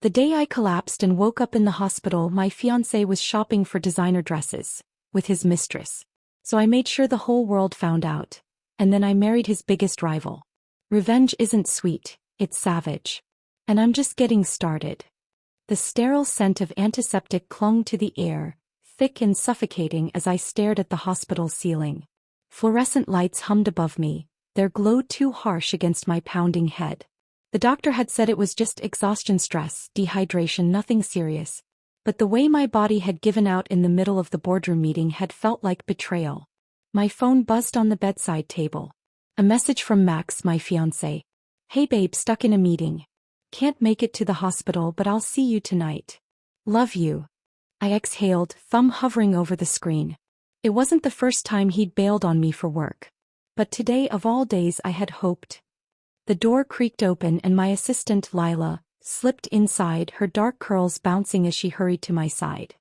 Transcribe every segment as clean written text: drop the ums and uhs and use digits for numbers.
The day I collapsed and woke up in the hospital, my fiancé was shopping for designer dresses with his mistress. So I made sure the whole world found out. And then I married his biggest rival. Revenge isn't sweet, it's savage. And I'm just getting started. The sterile scent of antiseptic clung to the air, thick and suffocating as I stared at the hospital ceiling. Fluorescent lights hummed above me, their glow too harsh against my pounding head. The doctor had said it was just exhaustion, stress, dehydration, nothing serious. But the way my body had given out in the middle of the boardroom meeting had felt like betrayal. My phone buzzed on the bedside table. A message from Max, my fiancé. "Hey babe, stuck in a meeting. Can't make it to the hospital, but I'll see you tonight. Love you." I exhaled, thumb hovering over the screen. It wasn't the first time he'd bailed on me for work. But today of all days I had hoped. The door creaked open and my assistant, Lila, slipped inside, her dark curls bouncing as she hurried to my side.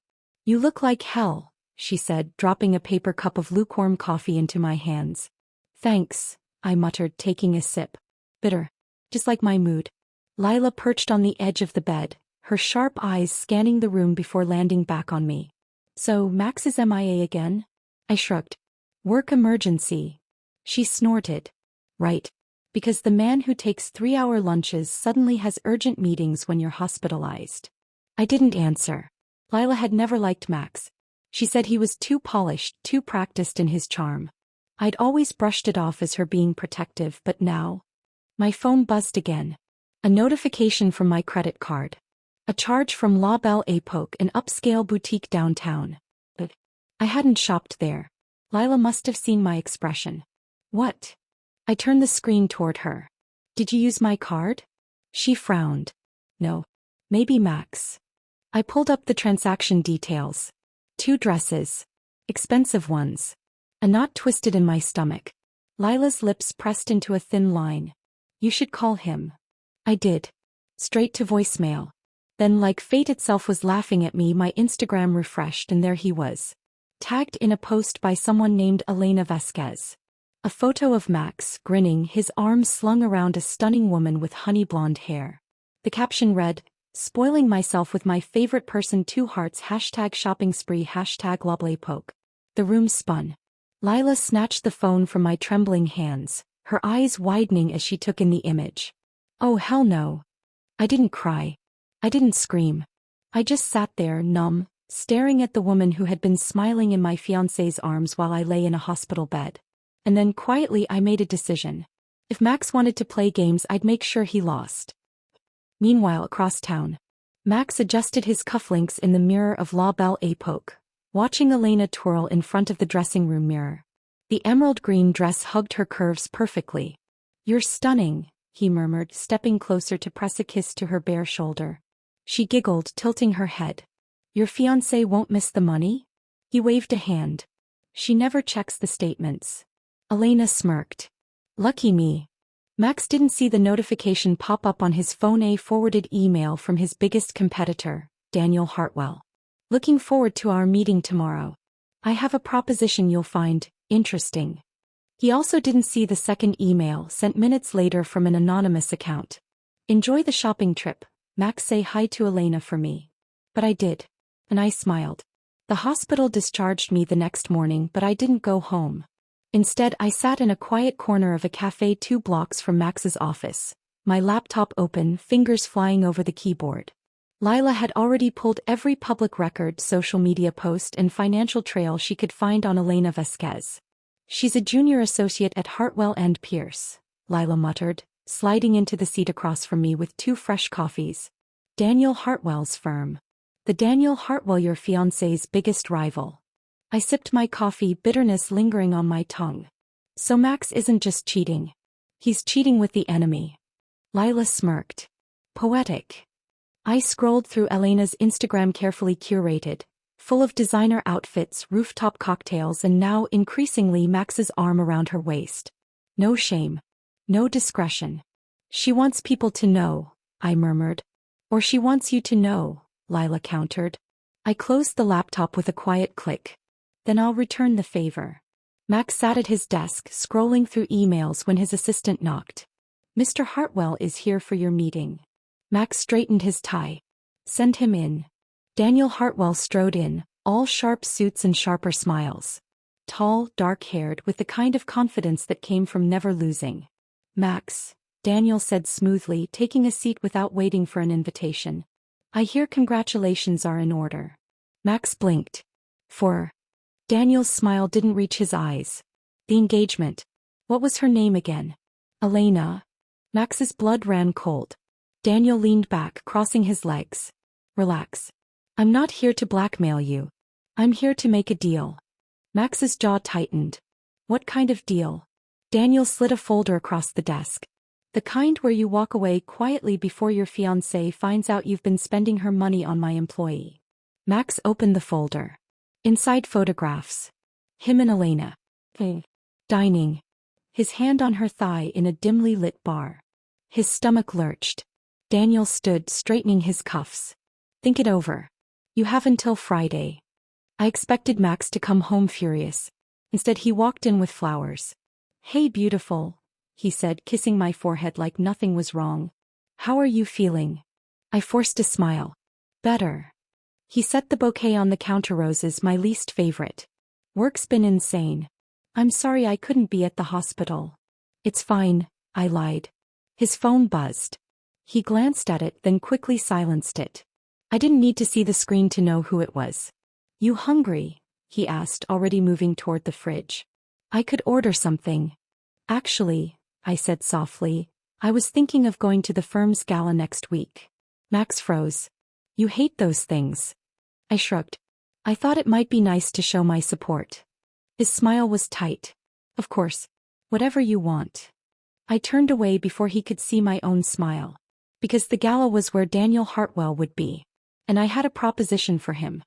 "You look like hell," she said, dropping a paper cup of lukewarm coffee into my hands. "Thanks," I muttered, taking a sip. "Bitter. Just like my mood." Lila perched on the edge of the bed, her sharp eyes scanning the room before landing back on me. "So, Max is MIA again?" I shrugged. "Work emergency." She snorted. "Right. Because the man who takes 3-hour lunches suddenly has urgent meetings when you're hospitalized." I didn't answer. Lila had never liked Max. She said he was too polished, too practiced in his charm. I'd always brushed it off as her being protective, but now... My phone buzzed again. A notification from my credit card. A charge from La Belle Époque, an upscale boutique downtown. But I hadn't shopped there. Lila must have seen my expression. "What?" I turned the screen toward her. "Did you use my card?" She frowned. "No. Maybe Max." I pulled up the transaction details. 2 dresses. Expensive ones. A knot twisted in my stomach. Lila's lips pressed into a thin line. "You should call him." I did. Straight to voicemail. Then, like fate itself was laughing at me, my Instagram refreshed and there he was. Tagged in a post by someone named Elena Vasquez. A photo of Max, grinning, his arms slung around a stunning woman with honey blonde hair. The caption read, "Spoiling myself with my favorite person, 2 hearts, #shopping spree, #La Belle Époque." The room spun. Lila snatched the phone from my trembling hands, her eyes widening as she took in the image. Oh hell no. I didn't cry. I didn't scream. I just sat there, numb, staring at the woman who had been smiling in my fiancé's arms while I lay in a hospital bed. And then quietly I made a decision. If Max wanted to play games, I'd make sure he lost. Meanwhile, across town, Max adjusted his cufflinks in the mirror of La Belle Époque, watching Elena twirl in front of the dressing room mirror. The emerald green dress hugged her curves perfectly. "You're stunning," he murmured, stepping closer to press a kiss to her bare shoulder. She giggled, tilting her head. "Your fiancé won't miss the money?" He waved a hand. "She never checks the statements." Elena smirked. "Lucky me." Max didn't see the notification pop up on his phone, a forwarded email from his biggest competitor, Daniel Hartwell. "Looking forward to our meeting tomorrow. I have a proposition you'll find interesting." He also didn't see the second email, sent minutes later from an anonymous account. "Enjoy the shopping trip. Max, say hi to Elena for me." But I did. And I smiled. The hospital discharged me the next morning, but I didn't go home. Instead, I sat in a quiet corner of a cafe 2 blocks from Max's office, my laptop open, fingers flying over the keyboard. Lila had already pulled every public record, social media post, and financial trail she could find on Elena Vasquez. "She's a junior associate at Hartwell and Pierce," Lila muttered, sliding into the seat across from me with 2 fresh coffees. "Daniel Hartwell's firm. The Daniel Hartwell, your fiancé's biggest rival." I sipped my coffee, bitterness lingering on my tongue. So Max isn't just cheating. He's cheating with the enemy. Lila smirked. Poetic. I scrolled through Elena's Instagram, carefully curated, full of designer outfits, rooftop cocktails, and now, increasingly, Max's arm around her waist. No shame. No discretion. "She wants people to know," I murmured. "Or she wants you to know," Lila countered. I closed the laptop with a quiet click. "Then I'll return the favor." Max sat at his desk, scrolling through emails when his assistant knocked. "Mr. Hartwell is here for your meeting." Max straightened his tie. Send him in. Daniel Hartwell strode in, all sharp suits and sharper smiles. Tall, dark-haired, with the kind of confidence that came from never losing. Max, Daniel said smoothly, taking a seat without waiting for an invitation. I hear congratulations are in order. Max blinked. For Daniel's smile didn't reach his eyes. The engagement. What was her name again? Elena. Max's blood ran cold. Daniel leaned back, crossing his legs. Relax. I'm not here to blackmail you. I'm here to make a deal. Max's jaw tightened. What kind of deal? Daniel slid a folder across the desk. The kind where you walk away quietly before your fiancé finds out you've been spending her money on my employee. Max opened the folder. Inside photographs. Him and Elena. Dining. His hand on her thigh in a dimly lit bar. His stomach lurched. Daniel stood, straightening his cuffs. Think it over. You have until Friday. I expected Max to come home furious. Instead he walked in with flowers. Hey beautiful, he said, kissing my forehead like nothing was wrong. How are you feeling? I forced a smile. Better. He set the bouquet on the counter, roses, my least favorite. Work's been insane. I'm sorry I couldn't be at the hospital. It's fine, I lied. His phone buzzed. He glanced at it, then quickly silenced it. I didn't need to see the screen to know who it was. You hungry? He asked, already moving toward the fridge. I could order something. Actually, I said softly, I was thinking of going to the firm's gala next week. Max froze. You hate those things. I shrugged. I thought it might be nice to show my support. His smile was tight. Of course. Whatever you want. I turned away before he could see my own smile. Because the gala was where Daniel Hartwell would be. And I had a proposition for him.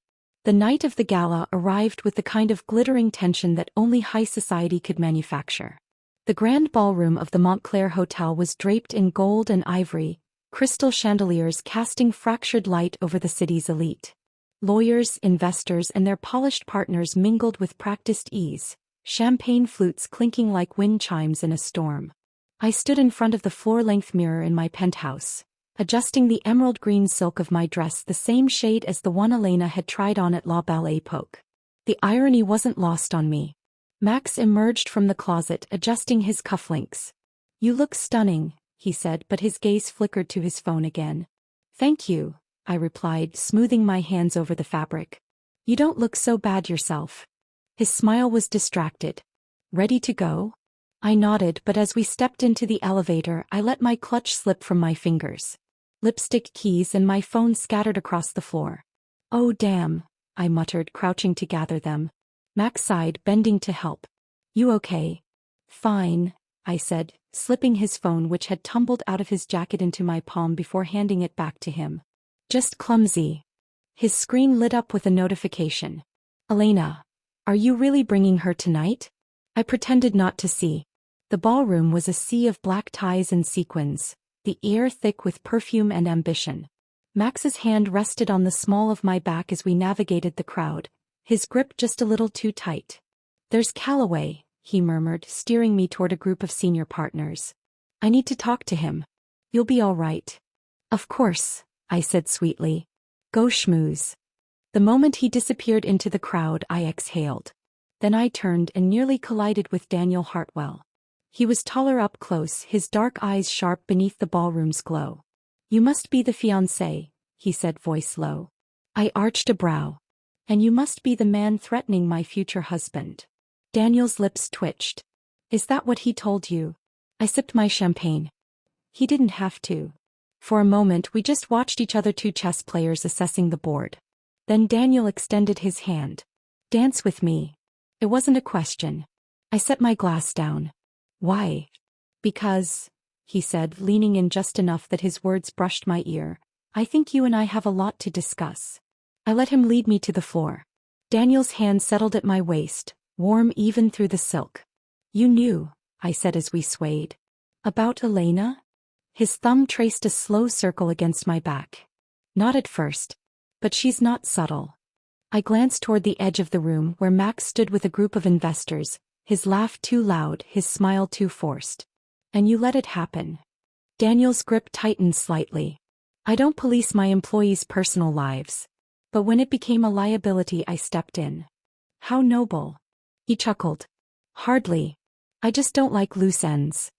The night of the gala arrived with the kind of glittering tension that only high society could manufacture. The grand ballroom of the Montclair Hotel was draped in gold and ivory, crystal chandeliers casting fractured light over the city's elite. Lawyers, investors, and their polished partners mingled with practiced ease, champagne flutes clinking like wind chimes in a storm. I stood in front of the floor-length mirror in my penthouse, adjusting the emerald green silk of my dress the same shade as the one Elena had tried on at La Belle Époque. The irony wasn't lost on me. Max emerged from the closet, adjusting his cufflinks. You look stunning, he said, but his gaze flickered to his phone again. Thank you, I replied, smoothing my hands over the fabric. You don't look so bad yourself. His smile was distracted. Ready to go? I nodded, but as we stepped into the elevator, I let my clutch slip from my fingers. Lipstick, keys, and my phone scattered across the floor. Oh damn, I muttered, crouching to gather them. Max sighed, bending to help. You okay? Fine, I said, slipping his phone, which had tumbled out of his jacket, into my palm before handing it back to him. Just clumsy. His screen lit up with a notification. Elena, are you really bringing her tonight? I pretended not to see. The ballroom was a sea of black ties and sequins, the air thick with perfume and ambition. Max's hand rested on the small of my back as we navigated the crowd, his grip just a little too tight. There's Calloway, he murmured, steering me toward a group of senior partners. I need to talk to him. You'll be all right. Of course, I said sweetly. Go schmooze. The moment he disappeared into the crowd, I exhaled. Then I turned and nearly collided with Daniel Hartwell. He was taller up close, his dark eyes sharp beneath the ballroom's glow. You must be the fiancé, he said, voice low. I arched a brow. And you must be the man threatening my future husband. Daniel's lips twitched. Is that what he told you? I sipped my champagne. He didn't have to. For a moment we just watched each other, two chess players assessing the board. Then Daniel extended his hand. Dance with me. It wasn't a question. I set my glass down. Why? Because, he said, leaning in just enough that his words brushed my ear, I think you and I have a lot to discuss. I let him lead me to the floor. Daniel's hand settled at my waist, warm even through the silk. You knew, I said as we swayed. About Elena? His thumb traced a slow circle against my back. Not at first. But she's not subtle. I glanced toward the edge of the room where Max stood with a group of investors, his laugh too loud, his smile too forced. And you let it happen. Daniel's grip tightened slightly. I don't police my employees' personal lives. But when it became a liability, I stepped in. How noble. He chuckled. Hardly. I just don't like loose ends.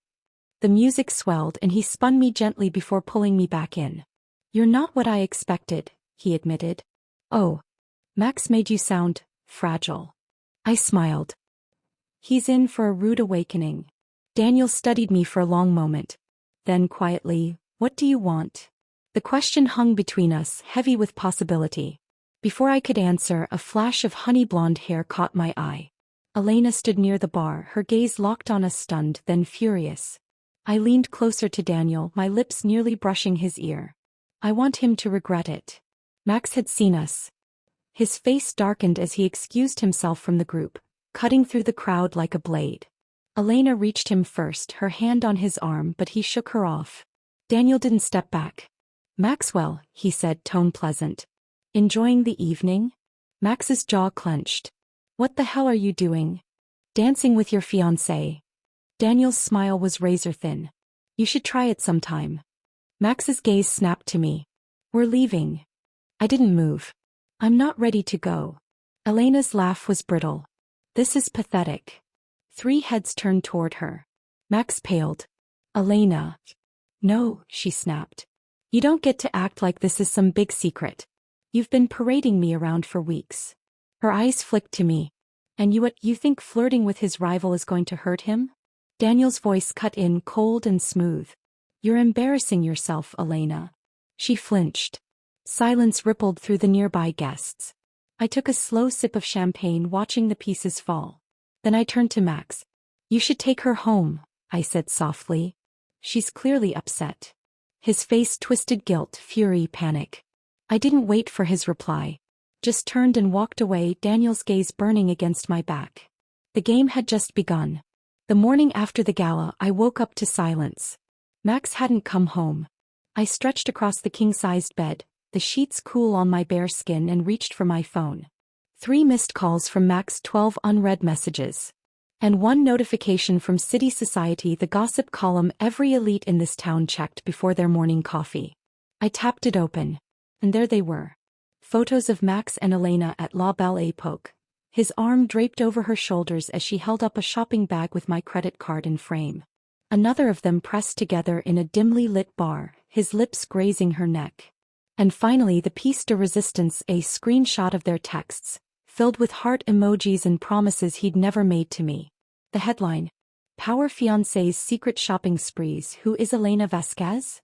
The music swelled and he spun me gently before pulling me back in. You're not what I expected, he admitted. Oh. Max made you sound fragile. I smiled. He's in for a rude awakening. Daniel studied me for a long moment. Then quietly, what do you want? The question hung between us, heavy with possibility. Before I could answer, a flash of honey blonde hair caught my eye. Elena stood near the bar, her gaze locked on us, stunned, then furious. I leaned closer to Daniel, my lips nearly brushing his ear. I want him to regret it. Max had seen us. His face darkened as he excused himself from the group, cutting through the crowd like a blade. Elena reached him first, her hand on his arm, but he shook her off. Daniel didn't step back. Maxwell, he said, tone pleasant. Enjoying the evening? Max's jaw clenched. What the hell are you doing? Dancing with your fiancé. Daniel's smile was razor thin. You should try it sometime. Max's gaze snapped to me. We're leaving. I didn't move. I'm not ready to go. Elena's laugh was brittle. This is pathetic. 3 heads turned toward her. Max paled. Elena. No, she snapped. You don't get to act like this is some big secret. You've been parading me around for weeks. Her eyes flicked to me. And you think flirting with his rival is going to hurt him? Daniel's voice cut in cold and smooth. You're embarrassing yourself, Elena. She flinched. Silence rippled through the nearby guests. I took a slow sip of champagne, watching the pieces fall. Then I turned to Max. You should take her home, I said softly. She's clearly upset. His face twisted, guilt, fury, panic. I didn't wait for his reply. Just turned and walked away, Daniel's gaze burning against my back. The game had just begun. The morning after the gala, I woke up to silence. Max hadn't come home. I stretched across the king-sized bed, the sheets cool on my bare skin, and reached for my phone. 3 missed calls from Max, 12 unread messages. And 1 notification from City Society, the gossip column every elite in this town checked before their morning coffee. I tapped it open. And there they were. Photos of Max and Elena at La Belle Époque. His arm draped over her shoulders as she held up a shopping bag with my credit card in frame. Another of them pressed together in a dimly lit bar, his lips grazing her neck. And finally the piece de resistance, a screenshot of their texts, filled with heart emojis and promises he'd never made to me. The headline: Power Fiancé's Secret Shopping Sprees. Who is Elena Vasquez?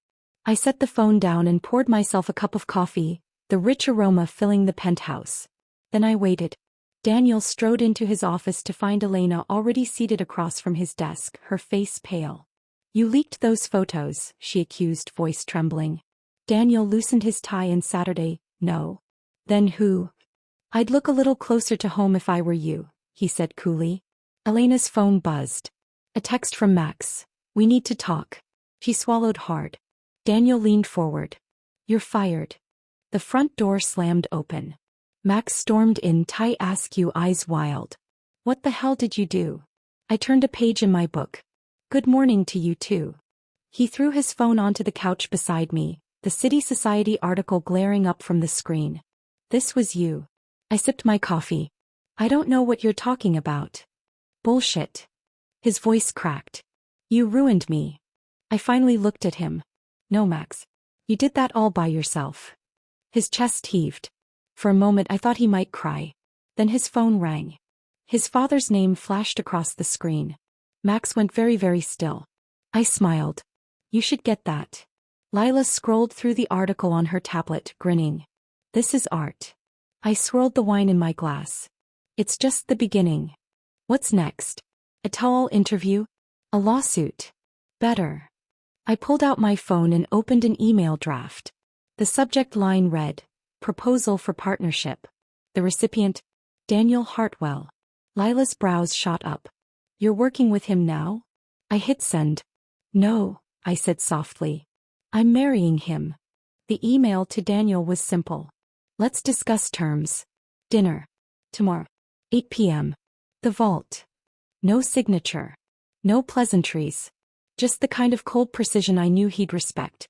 I set the phone down and poured myself a cup of coffee, the rich aroma filling the penthouse. Then I waited. Daniel strode into his office to find Elena already seated across from his desk, her face pale. You leaked those photos, she accused, voice trembling. Daniel loosened his tie and Saturday. No. Then who? I'd look a little closer to home if I were you, he said coolly. Elena's phone buzzed. A text from Max. We need to talk. She swallowed hard. Daniel leaned forward. You're fired. The front door slammed open. Max stormed in, tight askew, eyes wild. What the hell did you do? I turned a page in my book. Good morning to you too. He threw his phone onto the couch beside me, the City Society article glaring up from the screen. This was you. I sipped my coffee. I don't know what you're talking about. Bullshit. His voice cracked. You ruined me. I finally looked at him. No, Max. You did that all by yourself. His chest heaved. For a moment I thought he might cry. Then his phone rang. His father's name flashed across the screen. Max went very, very still. I smiled. You should get that. Lila scrolled through the article on her tablet, grinning. This is art. I swirled the wine in my glass. It's just the beginning. What's next? A tell-all interview? A lawsuit? Better. I pulled out my phone and opened an email draft. The subject line read, Proposal for Partnership. The recipient, Daniel Hartwell. Lila's brows shot up. You're working with him now? I hit send. No, I said softly. I'm marrying him. The email to Daniel was simple. Let's discuss terms. Dinner. Tomorrow. 8 p.m. The vault. No signature. No pleasantries. Just the kind of cold precision I knew he'd respect.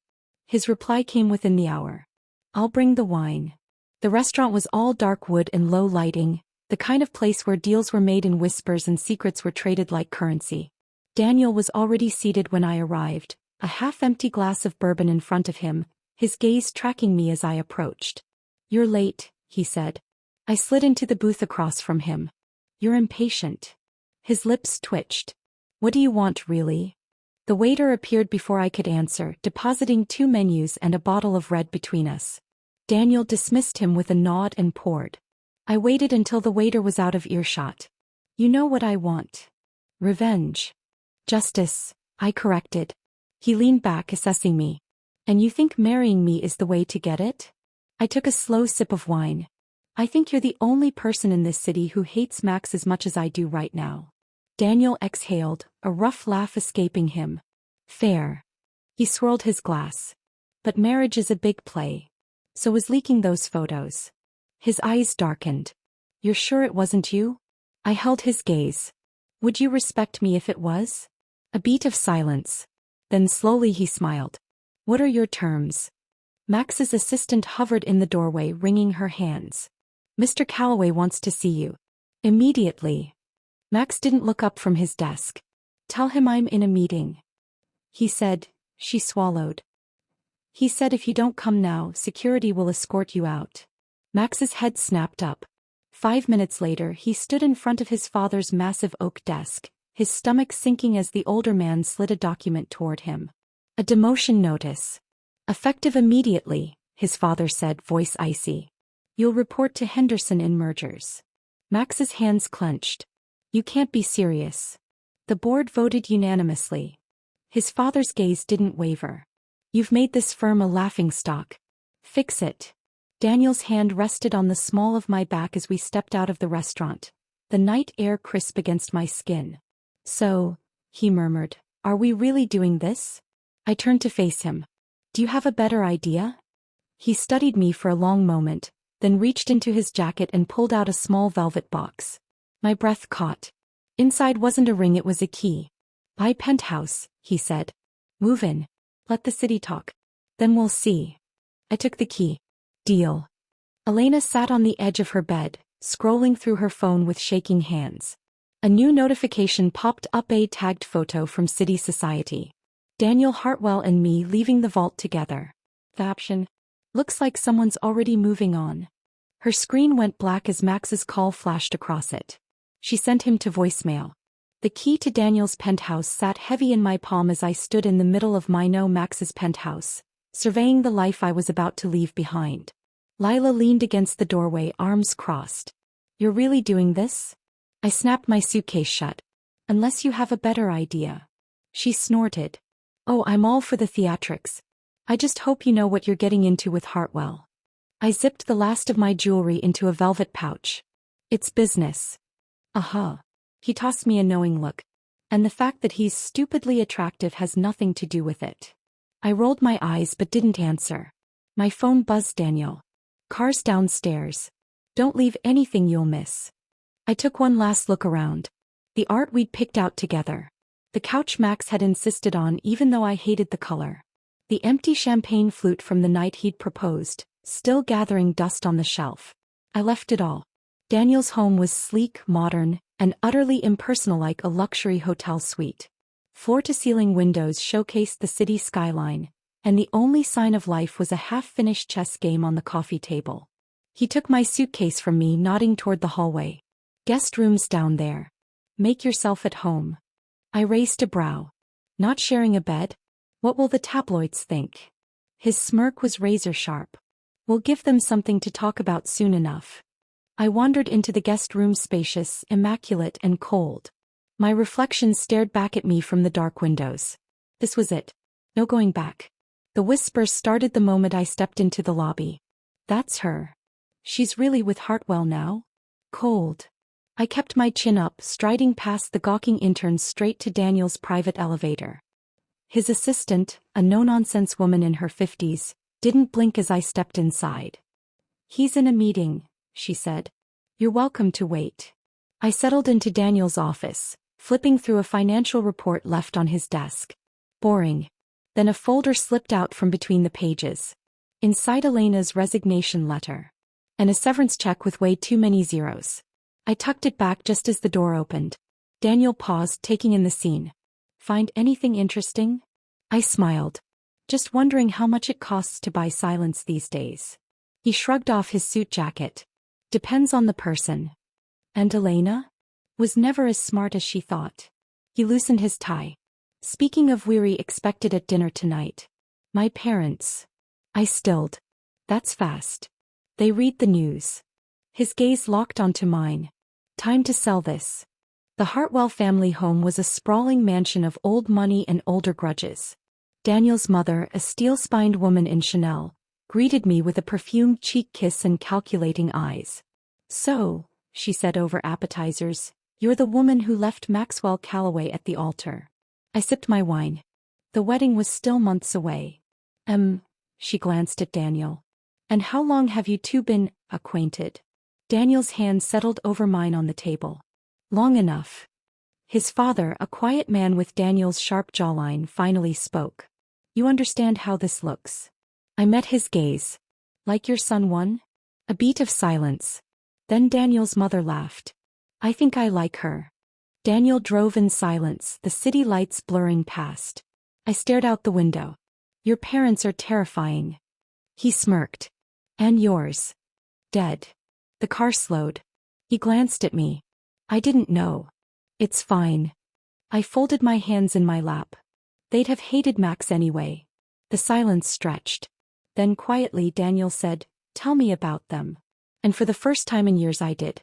His reply came within the hour. I'll bring the wine. The restaurant was all dark wood and low lighting, the kind of place where deals were made in whispers and secrets were traded like currency. Daniel was already seated when I arrived, a half-empty glass of bourbon in front of him, his gaze tracking me as I approached. You're late, he said. I slid into the booth across from him. You're impatient. His lips twitched. What do you want, really? The waiter appeared before I could answer, depositing 2 menus and a bottle of red between us. Daniel dismissed him with a nod and poured. I waited until the waiter was out of earshot. You know what I want. Revenge. Justice, I corrected. He leaned back, assessing me. And you think marrying me is the way to get it? I took a slow sip of wine. I think you're the only person in this city who hates Max as much as I do right now. Daniel exhaled, a rough laugh escaping him. Fair. He swirled his glass. But marriage is a big play. So was leaking those photos. His eyes darkened. You're sure it wasn't you? I held his gaze. Would you respect me if it was? A beat of silence. Then slowly he smiled. What are your terms? Max's assistant hovered in the doorway, wringing her hands. Mr. Calloway wants to see you. Immediately. Max didn't look up from his desk. Tell him I'm in a meeting. He said. She swallowed. He said if you don't come now, security will escort you out. Max's head snapped up. 5 minutes later, he stood in front of his father's massive oak desk, his stomach sinking as the older man slid a document toward him. A demotion notice. Effective immediately, his father said, voice icy. You'll report to Henderson in mergers. Max's hands clenched. You can't be serious. The board voted unanimously. His father's gaze didn't waver. You've made this firm a laughingstock. Fix it. Daniel's hand rested on the small of my back as we stepped out of the restaurant, the night air crisp against my skin. So, he murmured, are we really doing this? I turned to face him. Do you have a better idea? He studied me for a long moment, then reached into his jacket and pulled out a small velvet box. My breath caught. Inside wasn't a ring, it was a key. Buy penthouse, he said. Move in. Let the city talk. Then we'll see. I took the key. Deal. Elena sat on the edge of her bed, scrolling through her phone with shaking hands. A new notification popped up, a tagged photo from City Society. Daniel Hartwell and me leaving the vault together. Caption. Looks like someone's already moving on. Her screen went black as Max's call flashed across it. She sent him to voicemail. The key to Daniel's penthouse sat heavy in my palm as I stood in the middle of Max's penthouse, surveying the life I was about to leave behind. Lila leaned against the doorway, arms crossed. You're really doing this? I snapped my suitcase shut. Unless you have a better idea. She snorted. Oh, I'm all for the theatrics. I just hope you know what you're getting into with Hartwell. I zipped the last of my jewelry into a velvet pouch. It's business. He tossed me a knowing look. And the fact that he's stupidly attractive has nothing to do with it. I rolled my eyes but didn't answer. My phone buzzed. Daniel. Car's downstairs. Don't leave anything you'll miss. I took one last look around. The art we'd picked out together. The couch Max had insisted on even though I hated the color. The empty champagne flute from the night he'd proposed, still gathering dust on the shelf. I left it all. Daniel's home was sleek, modern, and utterly impersonal, like a luxury hotel suite. Floor-to-ceiling windows showcased the city skyline, and the only sign of life was a half-finished chess game on the coffee table. He took my suitcase from me, nodding toward the hallway. Guest rooms down there. Make yourself at home. I raised a brow. Not sharing a bed? What will the tabloids think? His smirk was razor-sharp. We'll give them something to talk about soon enough. I wandered into the guest room, spacious, immaculate, and cold. My reflection stared back at me from the dark windows. This was it. No going back. The whispers started the moment I stepped into the lobby. That's her. She's really with Hartwell now? Cold. I kept my chin up, striding past the gawking interns straight to Daniel's private elevator. His assistant, a no-nonsense woman in her 50s, didn't blink as I stepped inside. He's in a meeting, she said. You're welcome to wait. I settled into Daniel's office, flipping through a financial report left on his desk. Boring. Then a folder slipped out from between the pages. Inside Elena's resignation letter. And a severance check with way too many zeros. I tucked it back just as the door opened. Daniel paused, taking in the scene. Find anything interesting? I smiled. Just wondering how much it costs to buy silence these days. He shrugged off his suit jacket. Depends on the person. And Elena? Was never as smart as she thought. He loosened his tie. Speaking of weary expected at dinner tonight. My parents. I stilled. That's fast. They read the news. His gaze locked onto mine. Time to sell this. The Hartwell family home was a sprawling mansion of old money and older grudges. Daniel's mother, a steel-spined woman in Chanel, greeted me with a perfumed cheek kiss and calculating eyes. So, she said over appetizers, you're the woman who left Maxwell Calloway at the altar. I sipped my wine. The wedding was still months away. She glanced at Daniel. And how long have you two been acquainted? Daniel's hand settled over mine on the table. Long enough. His father, a quiet man with Daniel's sharp jawline, finally spoke. You understand how this looks. I met his gaze. Like your son won? A beat of silence. Then Daniel's mother laughed. I think I like her. Daniel drove in silence, the city lights blurring past. I stared out the window. Your parents are terrifying. He smirked. And yours. Dead. The car slowed. He glanced at me. I didn't know. It's fine. I folded my hands in my lap. They'd have hated Max anyway. The silence stretched. Then quietly Daniel said, tell me about them. And for the first time in years I did.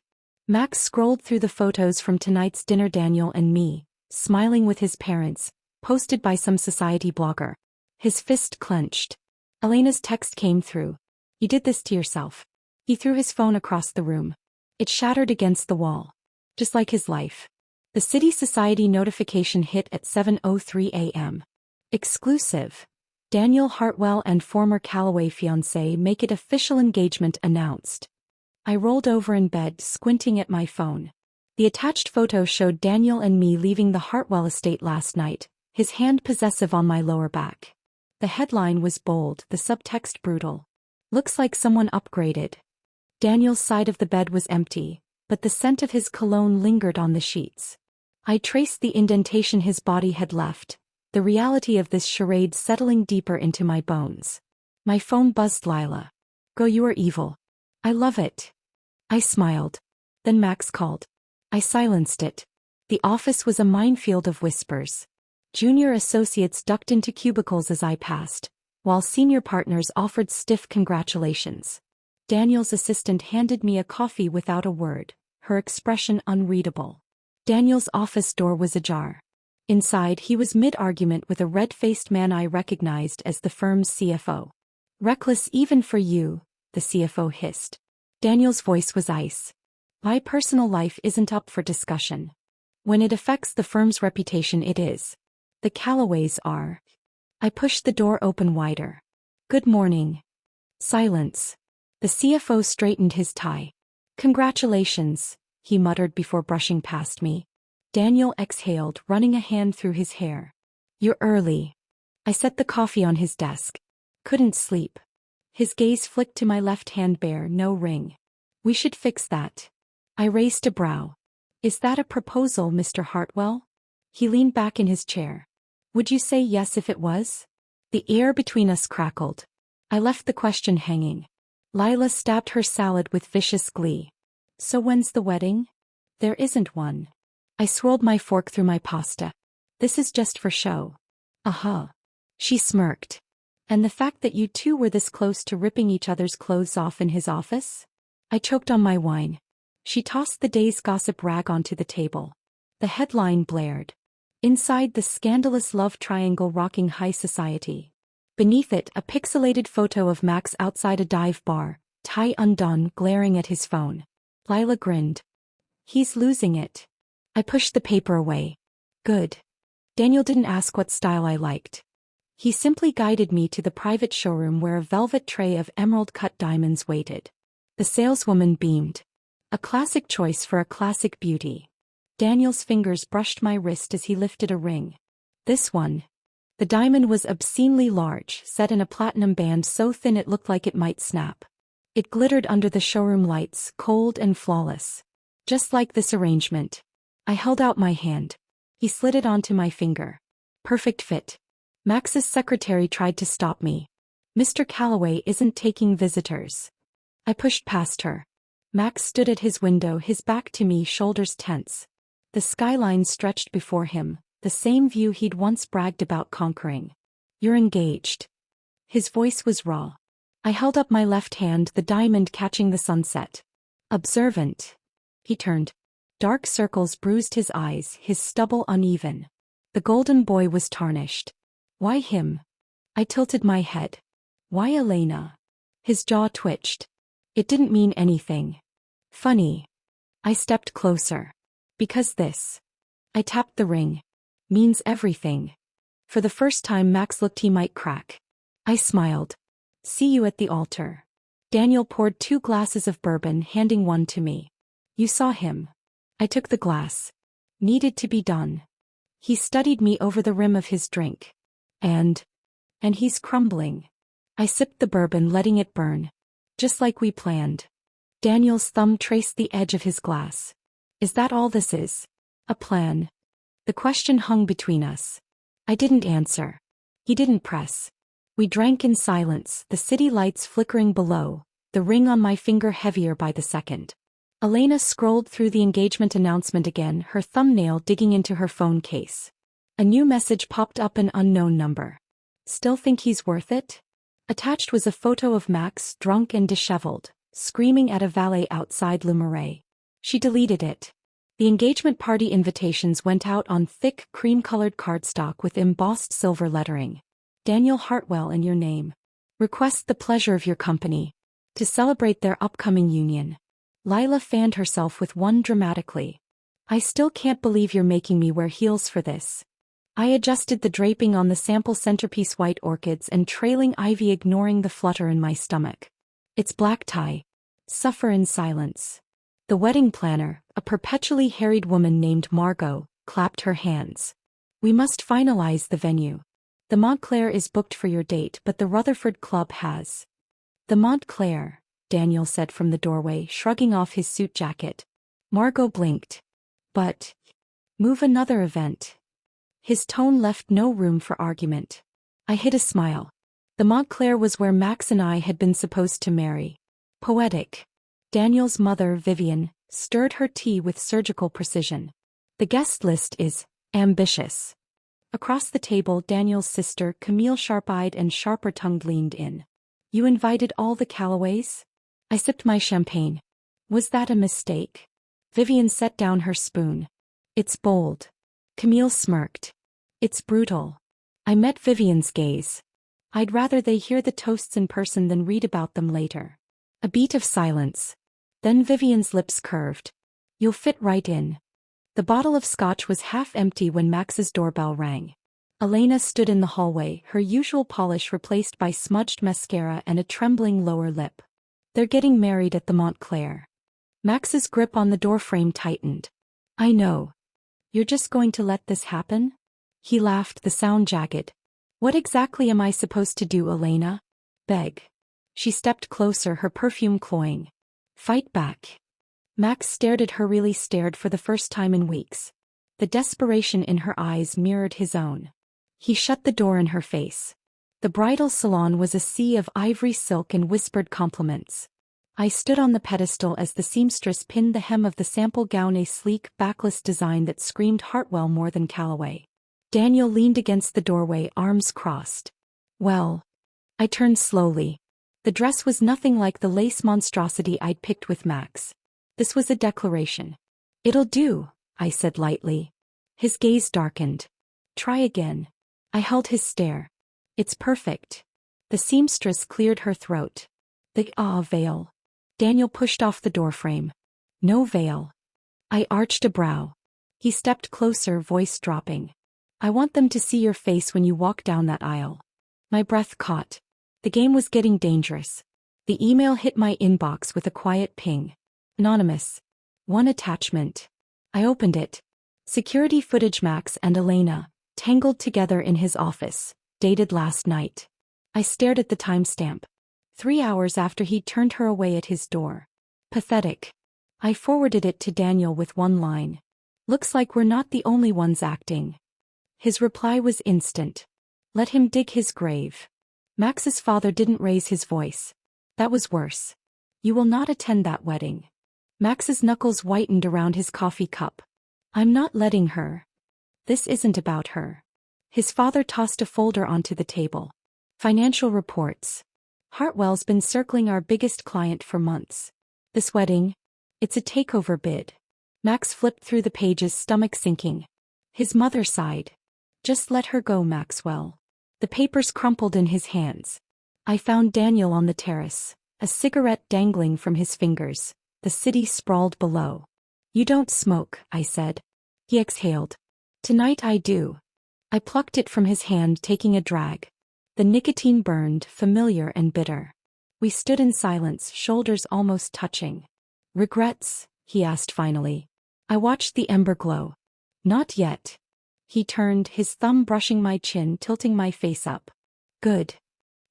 Max scrolled through the photos from tonight's dinner, Daniel and me, smiling with his parents, posted by some society blogger. His fist clenched. Elena's text came through. You did this to yourself. He threw his phone across the room. It shattered against the wall. Just like his life. The City Society notification hit at 7:03 a.m. Exclusive. Daniel Hartwell and former Calloway fiancé make it official, engagement announced. I rolled over in bed, squinting at my phone. The attached photo showed Daniel and me leaving the Hartwell estate last night, his hand possessive on my lower back. The headline was bold, the subtext brutal. Looks like someone upgraded. Daniel's side of the bed was empty, but the scent of his cologne lingered on the sheets. I traced the indentation his body had left, the reality of this charade settling deeper into my bones. My phone buzzed. Lila. Go, you are evil. I love it. I smiled. Then Max called. I silenced it. The office was a minefield of whispers. Junior associates ducked into cubicles as I passed, while senior partners offered stiff congratulations. Daniel's assistant handed me a coffee without a word, her expression unreadable. Daniel's office door was ajar. Inside, he was mid-argument with a red-faced man I recognized as the firm's CFO. Reckless even for you, the CFO hissed. Daniel's voice was ice. My personal life isn't up for discussion. When it affects the firm's reputation, it is. The Calloways are. I pushed the door open wider. Good morning. Silence. The CFO straightened his tie. Congratulations, he muttered before brushing past me. Daniel exhaled, running a hand through his hair. You're early. I set the coffee on his desk. Couldn't sleep. His gaze flicked to my left hand, bare, no ring. We should fix that. I raised a brow. Is that a proposal, Mr. Hartwell? He leaned back in his chair. Would you say yes if it was? The air between us crackled. I left the question hanging. Lila stabbed her salad with vicious glee. So when's the wedding? There isn't one. I swirled my fork through my pasta. This is just for show. Uh-huh. She smirked. And the fact that you two were this close to ripping each other's clothes off in his office? I choked on my wine. She tossed the day's gossip rag onto the table. The headline blared. Inside, the scandalous love triangle rocking high society. Beneath it, a pixelated photo of Max outside a dive bar, tie undone, glaring at his phone. Lila grinned. He's losing it. I pushed the paper away. Good. Daniel didn't ask what style I liked. He simply guided me to the private showroom where a velvet tray of emerald-cut diamonds waited. The saleswoman beamed. A classic choice for a classic beauty. Daniel's fingers brushed my wrist as he lifted a ring. This one. The diamond was obscenely large, set in a platinum band so thin it looked like it might snap. It glittered under the showroom lights, cold and flawless. Just like this arrangement. I held out my hand. He slid it onto my finger. Perfect fit. Max's secretary tried to stop me. Mr. Calloway isn't taking visitors. I pushed past her. Max stood at his window, his back to me, shoulders tense. The skyline stretched before him, the same view he'd once bragged about conquering. You're engaged. His voice was raw. I held up my left hand, the diamond catching the sunset. Observant. He turned. Dark circles bruised his eyes, his stubble uneven. The golden boy was tarnished. Why him? I tilted my head. Why Elena? His jaw twitched. It didn't mean anything. Funny. I stepped closer. Because this. I tapped the ring. Means everything. For the first time Max looked he might crack. I smiled. See you at the altar. Daniel poured 2 glasses of bourbon, handing one to me. You saw him. I took the glass. Needed to be done. He studied me over the rim of his drink. And he's crumbling. I sipped the bourbon, letting it burn. Just like we planned. Daniel's thumb traced the edge of his glass. Is that all this is? A plan? The question hung between us. I didn't answer. He didn't press. We drank in silence, the city lights flickering below, the ring on my finger heavier by the second. Elena scrolled through the engagement announcement again, her thumbnail digging into her phone case. A new message popped up, an unknown number. Still think he's worth it? Attached was a photo of Max, drunk and disheveled, screaming at a valet outside Le Marais. She deleted it. The engagement party invitations went out on thick, cream-colored cardstock with embossed silver lettering. Daniel Hartwell and your name. Request the pleasure of your company. To celebrate their upcoming union. Lila fanned herself with one dramatically. I still can't believe you're making me wear heels for this. I adjusted the draping on the sample centerpiece, white orchids and trailing ivy, ignoring the flutter in my stomach. It's black tie. Suffer in silence. The wedding planner, a perpetually harried woman named Margot, clapped her hands. We must finalize the venue. The Montclair is booked for your date, but the Rutherford Club has. The Montclair, Daniel said from the doorway, shrugging off his suit jacket. Margot blinked. But move another event. His tone left no room for argument. I hid a smile. The Montclair was where Max and I had been supposed to marry. Poetic. Daniel's mother, Vivian, stirred her tea with surgical precision. The guest list is ambitious. Across the table, Daniel's sister, Camille, sharp-eyed and sharper-tongued, leaned in. You invited all the Calloways? I sipped my champagne. Was that a mistake? Vivian set down her spoon. It's bold. Camille smirked. It's brutal. I met Vivian's gaze. I'd rather they hear the toasts in person than read about them later. A beat of silence. Then Vivian's lips curved. You'll fit right in. The bottle of scotch was half empty when Max's doorbell rang. Elena stood in the hallway, her usual polish replaced by smudged mascara and a trembling lower lip. They're getting married at the Montclair. Max's grip on the doorframe tightened. I know. You're just going to let this happen? He laughed, the sound jagged. What exactly am I supposed to do, Elena? Beg. She stepped closer, her perfume cloying. Fight back. Max stared at her, really stared for the first time in weeks. The desperation in her eyes mirrored his own. He shut the door in her face. The bridal salon was a sea of ivory silk and whispered compliments. I stood on the pedestal as the seamstress pinned the hem of the sample gown, a sleek, backless design that screamed Hartwell more than Calloway. Daniel leaned against the doorway, arms crossed. Well. I turned slowly. The dress was nothing like the lace monstrosity I'd picked with Max. This was a declaration. It'll do, I said lightly. His gaze darkened. Try again. I held his stare. It's perfect. The seamstress cleared her throat. The veil. Daniel pushed off the doorframe. No veil. I arched a brow. He stepped closer, voice dropping. I want them to see your face when you walk down that aisle. My breath caught. The game was getting dangerous. The email hit my inbox with a quiet ping. Anonymous. One attachment. I opened it. Security footage, Max and Elena, tangled together in his office, dated last night. I stared at the timestamp. 3 hours after he turned her away at his door. Pathetic. I forwarded it to Daniel with one line. Looks like we're not the only ones acting. His reply was instant. Let him dig his grave. Max's father didn't raise his voice. That was worse. You will not attend that wedding. Max's knuckles whitened around his coffee cup. I'm not letting her. This isn't about her. His father tossed a folder onto the table. Financial reports. Hartwell's been circling our biggest client for months. This wedding? It's a takeover bid. Max flipped through the pages, stomach sinking. His mother sighed. Just let her go, Maxwell. The papers crumpled in his hands. I found Daniel on the terrace, a cigarette dangling from his fingers. The city sprawled below. You don't smoke, I said. He exhaled. Tonight I do. I plucked it from his hand, taking a drag. The nicotine burned, familiar and bitter. We stood in silence, shoulders almost touching. Regrets? He asked finally. I watched the ember glow. Not yet. He turned, his thumb brushing my chin, tilting my face up. Good.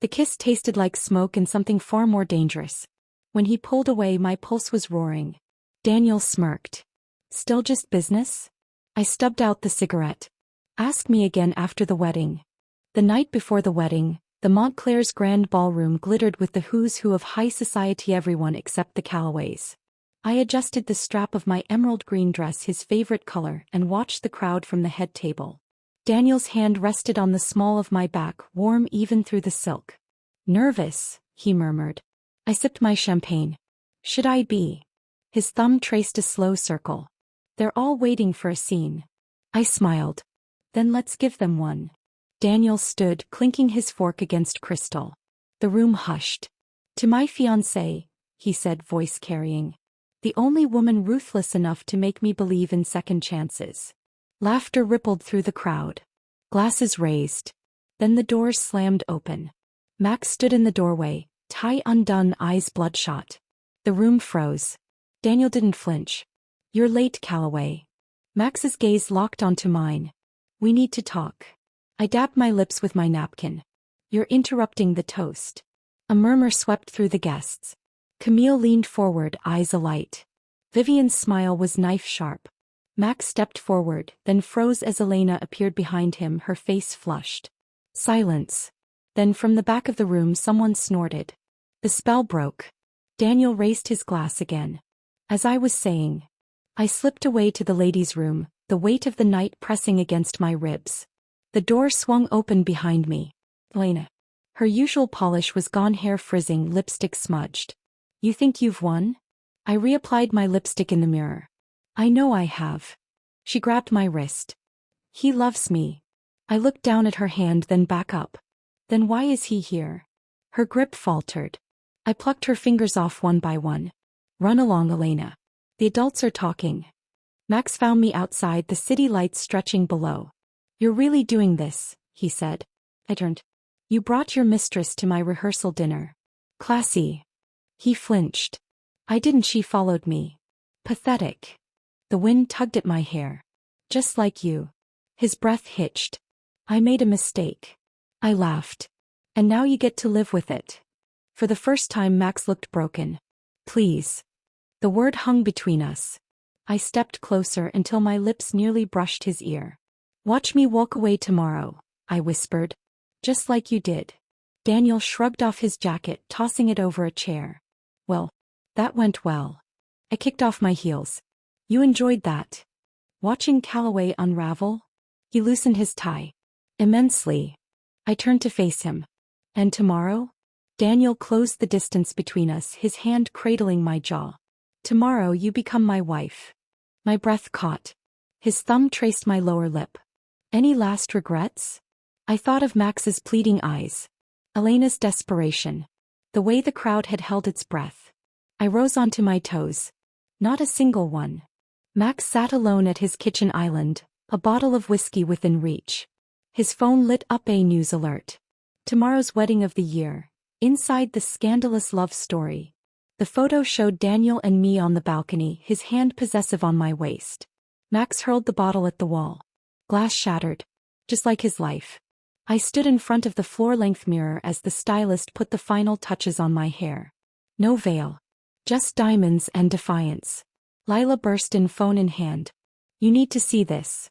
The kiss tasted like smoke and something far more dangerous. When he pulled away, my pulse was roaring. Daniel smirked. Still just business? I stubbed out the cigarette. Ask me again after the wedding. The night before the wedding, the Montclair's grand ballroom glittered with the who's who of high society, everyone except the Callaways. I adjusted the strap of my emerald green dress, his favorite color, and watched the crowd from the head table. Daniel's hand rested on the small of my back, warm even through the silk. Nervous, he murmured. I sipped my champagne. Should I be? His thumb traced a slow circle. They're all waiting for a scene. I smiled. Then let's give them one. Daniel stood, clinking his fork against crystal. The room hushed. To my fiancée, he said, voice carrying. The only woman ruthless enough to make me believe in second chances. Laughter rippled through the crowd. Glasses raised. Then the doors slammed open. Max stood in the doorway, tie undone, eyes bloodshot. The room froze. Daniel didn't flinch. You're late, Calloway. Max's gaze locked onto mine. We need to talk. I dabbed my lips with my napkin. You're interrupting the toast. A murmur swept through the guests. Camille leaned forward, eyes alight. Vivian's smile was knife-sharp. Max stepped forward, then froze as Elena appeared behind him, her face flushed. Silence. Then from the back of the room someone snorted. The spell broke. Daniel raised his glass again. As I was saying, I slipped away to the ladies' room, the weight of the night pressing against my ribs. The door swung open behind me. Elena. Her usual polish was gone, hair frizzing, lipstick smudged. You think you've won? I reapplied my lipstick in the mirror. I know I have. She grabbed my wrist. He loves me. I looked down at her hand, then back up. Then why is he here? Her grip faltered. I plucked her fingers off one by one. Run along, Elena. The adults are talking. Max found me outside, the city lights stretching below. You're really doing this, he said. I turned. You brought your mistress to my rehearsal dinner. Classy. He flinched. I didn't. She followed me. Pathetic. The wind tugged at my hair. Just like you. His breath hitched. I made a mistake. I laughed. And now you get to live with it. For the first time, Max looked broken. Please. The word hung between us. I stepped closer until my lips nearly brushed his ear. Watch me walk away tomorrow, I whispered. Just like you did. Daniel shrugged off his jacket, tossing it over a chair. Well, that went well. I kicked off my heels. You enjoyed that? Watching Calloway unravel? He loosened his tie. Immensely. I turned to face him. And tomorrow? Daniel closed the distance between us, his hand cradling my jaw. Tomorrow you become my wife. My breath caught. His thumb traced my lower lip. Any last regrets? I thought of Max's pleading eyes. Elena's desperation. The way the crowd had held its breath. I rose onto my toes. Not a single one. Max sat alone at his kitchen island, a bottle of whiskey within reach. His phone lit up, a news alert. Tomorrow's wedding of the year. Inside the scandalous love story. The photo showed Daniel and me on the balcony, his hand possessive on my waist. Max hurled the bottle at the wall. Glass shattered. just like his life. I stood in front of the floor-length mirror as the stylist put the final touches on my hair. No veil. Just diamonds and defiance. Lila burst in, phone in hand. You need to see this.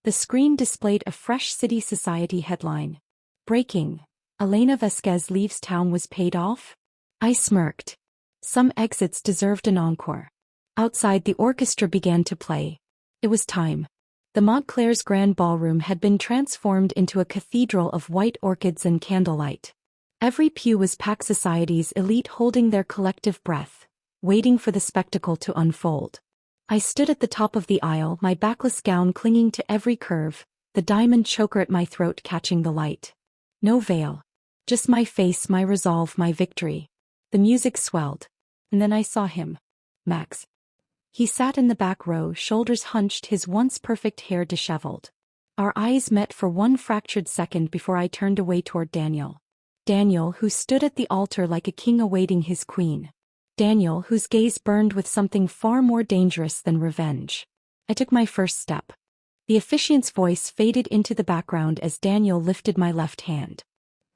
The screen displayed a fresh City Society headline. Breaking. Elena Vasquez leaves town, was paid off? I smirked. Some exits deserved an encore. Outside, the orchestra began to play. It was time. The Montclair's grand ballroom had been transformed into a cathedral of white orchids and candlelight. Every pew was packed, society's elite holding their collective breath, waiting for the spectacle to unfold. I stood at the top of the aisle, my backless gown clinging to every curve, the diamond choker at my throat catching the light. No veil. Just my face, my resolve, my victory. The music swelled. And then I saw him. Max. He sat in the back row, shoulders hunched, his once perfect hair disheveled. Our eyes met for one fractured second before I turned away toward Daniel. Daniel, who stood at the altar like a king awaiting his queen. Daniel, whose gaze burned with something far more dangerous than revenge. I took my first step. The officiant's voice faded into the background as Daniel lifted my left hand.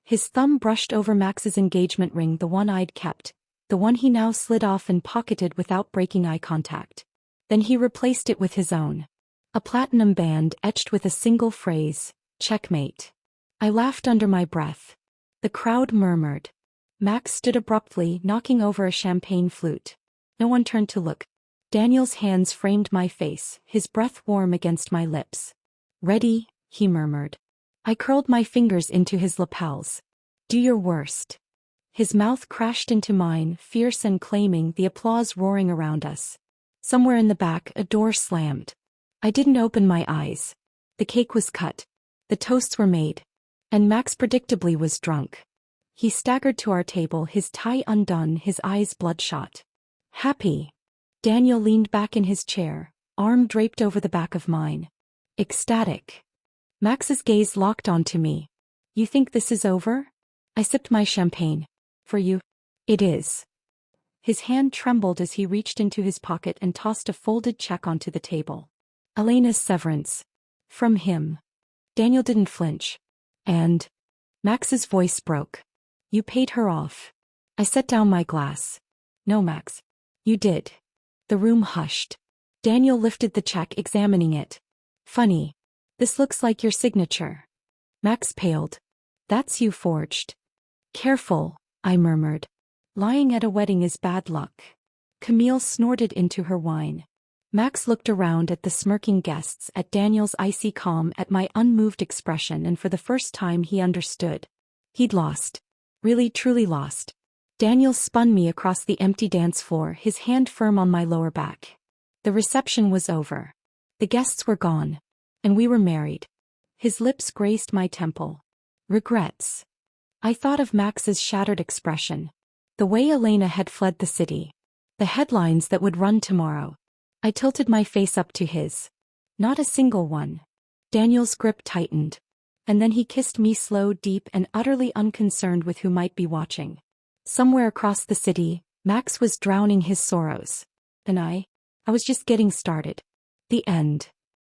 His thumb brushed over Max's engagement ring, the one I'd kept, the one he now slid off and pocketed without breaking eye contact. Then he replaced it with his own. A platinum band etched with a single phrase, checkmate. I laughed under my breath. The crowd murmured. Max stood abruptly, knocking over a champagne flute. No one turned to look. Daniel's hands framed my face, his breath warm against my lips. Ready, he murmured. I curled my fingers into his lapels. Do your worst. His mouth crashed into mine, fierce and claiming, the applause roaring around us. Somewhere in the back, a door slammed. I didn't open my eyes. The cake was cut. The toasts were made. And Max predictably was drunk. He staggered to our table, his tie undone, his eyes bloodshot. Happy. Daniel leaned back in his chair, arm draped over the back of mine. Ecstatic. Max's gaze locked onto me. You think this is over? I sipped my champagne. For you? It is. His hand trembled as he reached into his pocket and tossed a folded check onto the table. Elena's severance. From him. Daniel didn't flinch. And? Max's voice broke. You paid her off. I set down my glass. No, Max. You did. The room hushed. Daniel lifted the check, examining it. Funny. This looks like your signature. Max paled. That's you forged. Careful, I murmured. Lying at a wedding is bad luck. Camille snorted into her wine. Max looked around at the smirking guests, at Daniel's icy calm, at my unmoved expression, and for the first time he understood. He'd lost. Really, truly lost. Daniel spun me across the empty dance floor, his hand firm on my lower back. The reception was over. The guests were gone. And we were married. His lips graced my temple. Regrets. I thought of Max's shattered expression. The way Elena had fled the city. The headlines that would run tomorrow. I tilted my face up to his. Not a single one. Daniel's grip tightened. And then he kissed me, slow, deep, and utterly unconcerned with who might be watching. Somewhere across the city, Max was drowning his sorrows. And I was just getting started. The end.